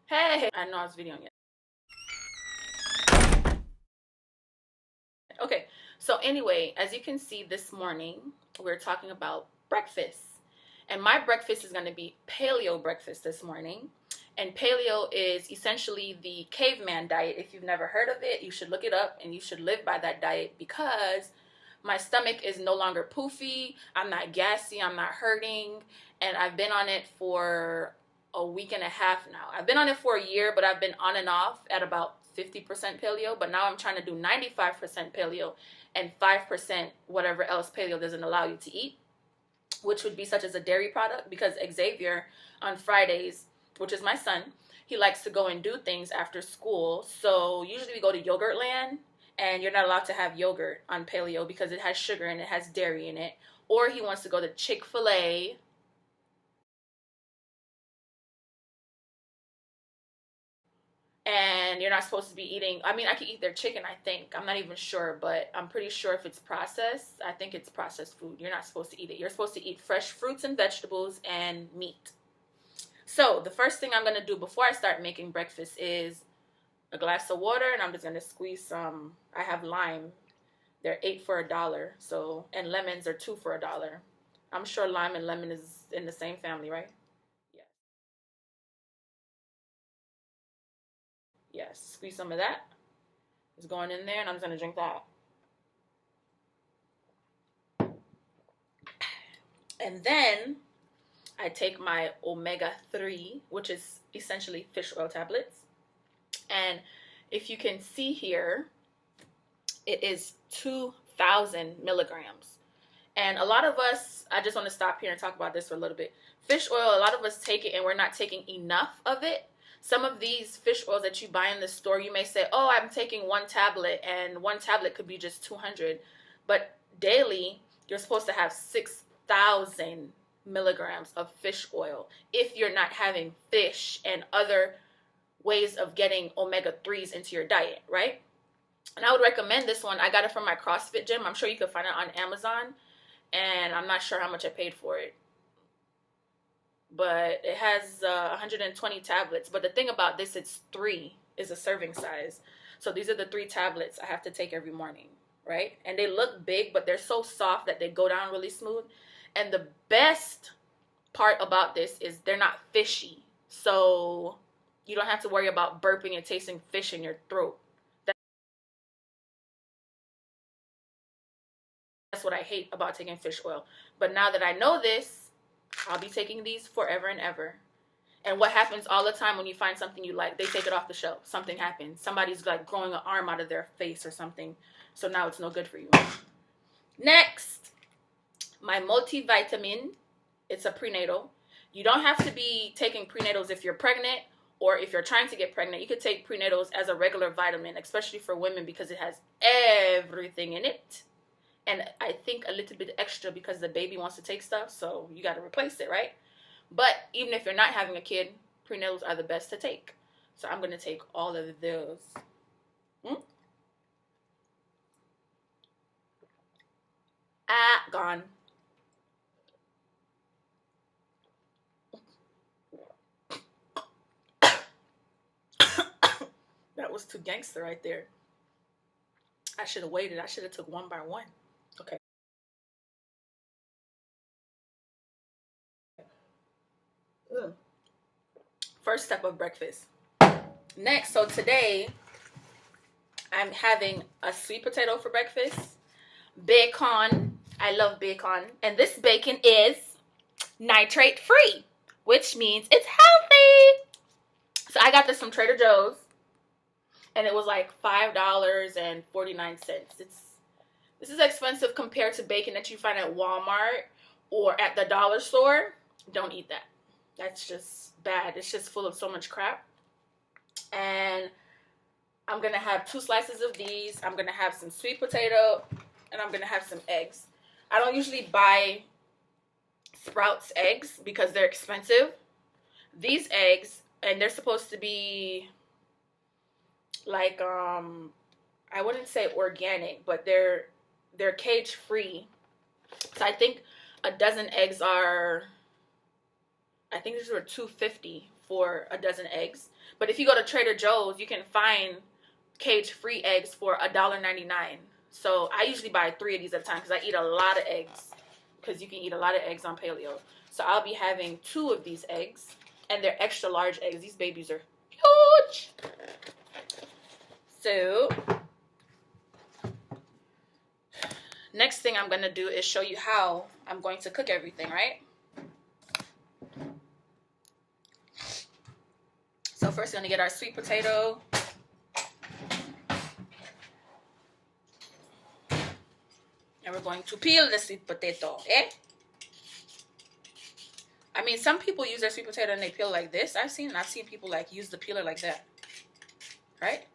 Hey, I know I was videoing it. Okay, so anyway, as you can see this morning, we're talking about breakfast. And my breakfast is going to be paleo breakfast this morning. And paleo is essentially the caveman diet. If you've never heard of it, you should look it up and you should live by that diet because my stomach is no longer poofy. I'm not gassy. I'm not hurting. And I've been on it for a week and a half now. I've been on it for a year, but I've been on and off at about 50% paleo. But now I'm trying to do 95% paleo and 5% whatever else paleo doesn't allow you to eat, which would be such as a dairy product, because Xavier on Fridays, which is my son, he likes to go and do things after school. So usually we go to Yogurt Land, and you're not allowed to have yogurt on paleo because it has sugar and it has dairy in it. Or he wants to go to Chick-fil-A, and you're not supposed to be eating. I mean, I could eat their chicken, I think. I'm not even sure, but I'm pretty sure if it's processed, I think it's processed food. You're not supposed to eat it. You're supposed to eat fresh fruits and vegetables and meat. So the first thing I'm going to do before I start making breakfast is a glass of water, and I'm just going to squeeze some. I have lime. They're 8 for $1. So, and lemons are 2 for $1. I'm sure lime and lemon is in the same family, right? Yeah. Yes. Squeeze some of that. It's going in there, and I'm just going to drink that. And then I take my omega-3, which is essentially fish oil tablets. And if you can see here, it is 2,000 milligrams. And a lot of us, I just want to stop here and talk about this for a little bit. Fish oil, a lot of us take it and we're not taking enough of it. Some of these fish oils that you buy in the store, you may say, oh, I'm taking one tablet, and one tablet could be just 200. But daily, you're supposed to have 6,000 milligrams of fish oil if you're not having fish and other ways of getting omega-3s into your diet, right? And I would recommend this one. I got it from my CrossFit gym. I'm sure you could find it on Amazon, and I'm not sure how much I paid for it. But it has 120 tablets. But the thing about this, it's 3 is a serving size. So these are the 3 tablets I have to take every morning, right? And they look big, but they're so soft that they go down really smooth. And the best part about this is they're not fishy. So you don't have to worry about burping and tasting fish in your throat. That's what I hate about taking fish oil. But now that I know this, I'll be taking these forever and ever. And what happens all the time when you find something you like, they take it off the shelf. Something happens. Somebody's like growing an arm out of their face or something. So now it's no good for you. Next, my multivitamin. It's a prenatal. You don't have to be taking prenatals if you're pregnant or if you're trying to get pregnant. You could take prenatals as a regular vitamin, especially for women, because it has everything in it. And I think a little bit extra because the baby wants to take stuff, so you got to replace it, right? But even if you're not having a kid, prenatals are the best to take. So I'm going to take all of those. Gone. That was too gangster right there. I should have waited. I should have took one by one. Okay. First step of breakfast. Next, so today I'm having a sweet potato for breakfast, bacon. I love bacon. And this bacon is nitrate free, which means it's healthy. So I got this from Trader Joe's, and it was like $5.49. This is expensive compared to bacon that you find at Walmart or at the dollar store. Don't eat that. That's just bad. It's just full of so much crap. And I'm going to have 2 slices of these. I'm going to have some sweet potato, and I'm going to have some eggs. I don't usually buy Sprouts eggs because they're expensive. These eggs, and they're supposed to be like, I wouldn't say organic, but they're cage free. So I think a dozen eggs are I think these were $2.50 for a dozen eggs. But if you go to Trader Joe's, you can find cage-free eggs for $1.99. So I usually buy 3 of these at a time because I eat a lot of eggs. Because you can eat a lot of eggs on paleo. So I'll be having 2 of these eggs. And they're extra large eggs. These babies are huge. So next thing I'm going to do is show you how I'm going to cook everything, right? So first we're going to get our sweet potato. And we're going to peel the sweet potato, eh? I mean, some people use their sweet potato and they peel like this. I've seen people like use the peeler like that. Right?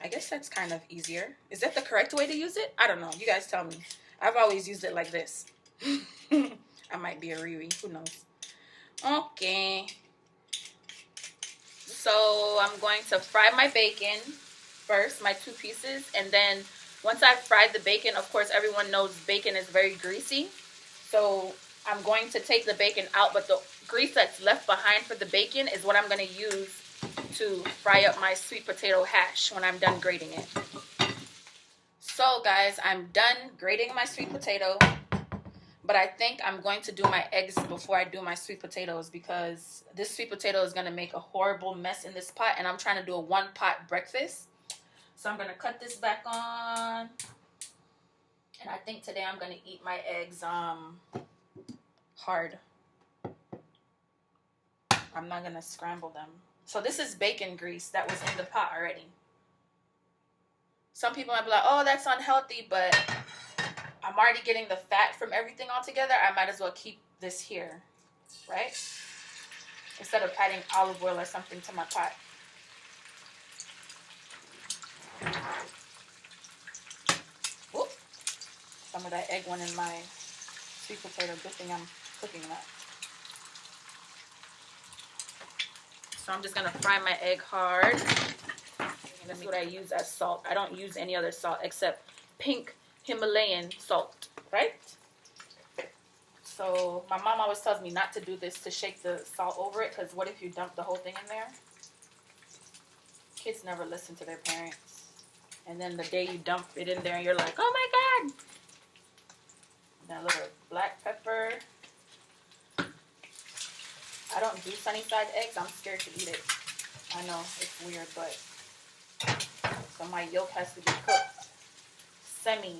I guess that's kind of easier. Is that the correct way to use it? I don't know. You guys tell me. I've always used it like this. I might be a Riri. Who knows? Okay. So I'm going to fry my bacon first, my 2 pieces. And then once I've fried the bacon, of course, everyone knows bacon is very greasy. So I'm going to take the bacon out, but the grease that's left behind for the bacon is what I'm going to use to fry up my sweet potato hash when I'm done grating it. So guys, I'm done grating my sweet potato, but I think I'm going to do my eggs before I do my sweet potatoes because this sweet potato is going to make a horrible mess in this pot, and I'm trying to do a 1-pot breakfast. So I'm going to cut this back on, and I think today I'm going to eat my eggs hard. I'm not going to scramble them. So this is bacon grease that was in the pot already. Some people might be like, oh, that's unhealthy, but I'm already getting the fat from everything all together. I might as well keep this here, right? Instead of adding olive oil or something to my pot. Whoop. Some of that egg went in my sweet potato. Good thing I'm cooking that. So I'm just going to fry my egg hard. And that's what I use as salt. I don't use any other salt except pink Himalayan salt, right? So my mom always tells me not to do this, to shake the salt over it, because what if you dump the whole thing in there? Kids never listen to their parents. And then the day you dump it in there and you're like, oh my God. That little black pepper. I don't do sunny side eggs. I'm scared to eat it. I know, it's weird, but so my yolk has to be cooked semi,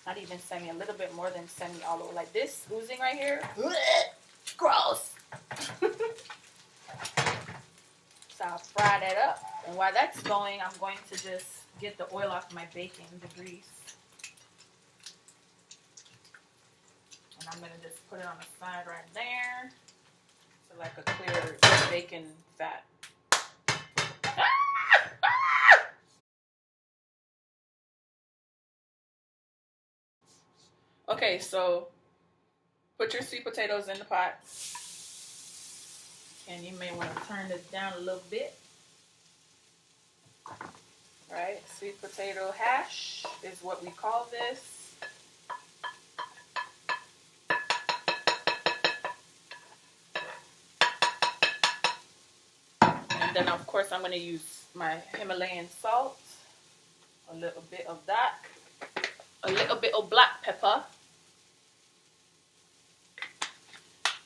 not even semi, a little bit more than semi all over. Like this oozing right here. Gross. So I'll fry that up. And while that's going, I'm going to just get the oil off my bacon, the grease. And I'm going to just put it on the side right there. So like a clear bacon fat. Okay, so put your sweet potatoes in the pot. And you may want to turn this down a little bit. Right, sweet potato hash is what we call this. And then of course I'm going to use my Himalayan salt. A little bit of that. A little bit of black pepper.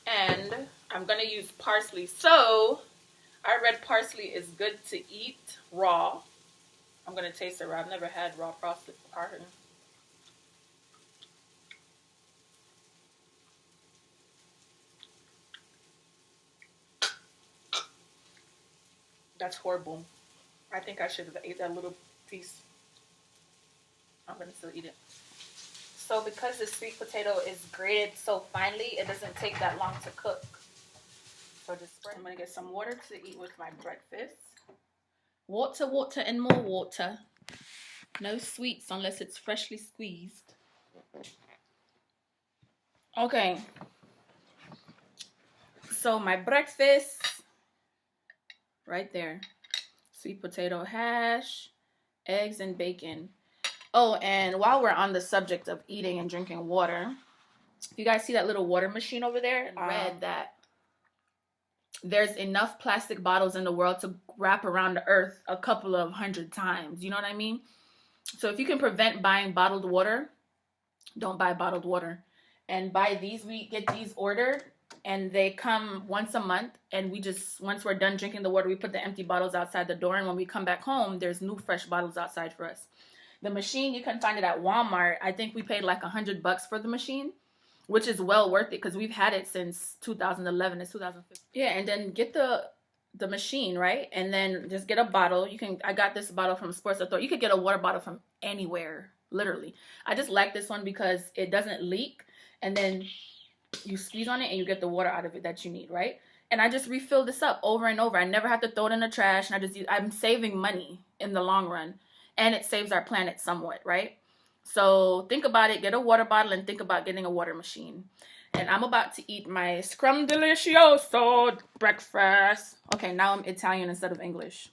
And I'm going to use parsley. So, I read parsley is good to eat raw. I'm going to taste it raw. I've never had raw parsley. That's horrible. I think I should have ate that little piece. I'm going to still eat it. So because the sweet potato is grated so finely, it doesn't take that long to cook. So I'm going to get some water to eat with my breakfast. Water, water, and more water. No sweets unless it's freshly squeezed. Okay. So my breakfast, right there. Sweet potato hash, eggs, and bacon. Oh, and while we're on the subject of eating and drinking water, you guys see that little water machine over there? I read that there's enough plastic bottles in the world to wrap around the earth a couple of 100 times. You know what I mean? So if you can prevent buying bottled water, don't buy bottled water. And buy these. We get these ordered and they come once a month, and we just, once we're done drinking the water, we put the empty bottles outside the door, and when we come back home, there's new fresh bottles outside for us. The machine, you can find it at Walmart. I think we paid like $100 for the machine, which is well worth it because we've had it since 2011. It's 2015. Yeah, and then get the machine, right? And then just get a bottle. You can, I got this bottle from Sports Authority. You could get a water bottle from anywhere, literally. I just like this one because it doesn't leak, and then you squeeze on it and you get the water out of it that you need, right? And I just refill this up over and over. I never have to throw it in the trash, and I'm saving money in the long run, and it saves our planet somewhat, right? So think about it. Get a water bottle and think about getting a water machine. And I'm about to eat my scrum delicioso breakfast. Okay, now I'm Italian instead of English.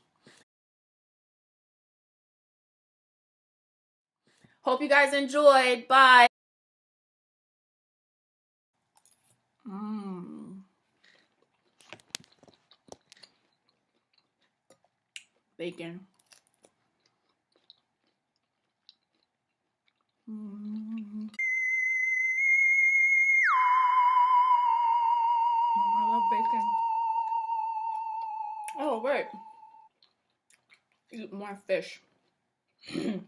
Hope you guys enjoyed. Bye. Bacon. I love bacon. Oh, wait. Eat more fish. Yum,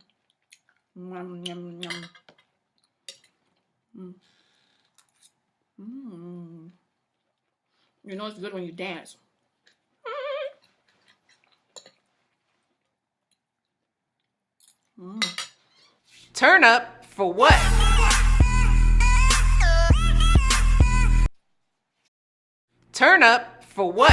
yum, yum. You know it's good when you dance. Turn up for what? Turn up for what?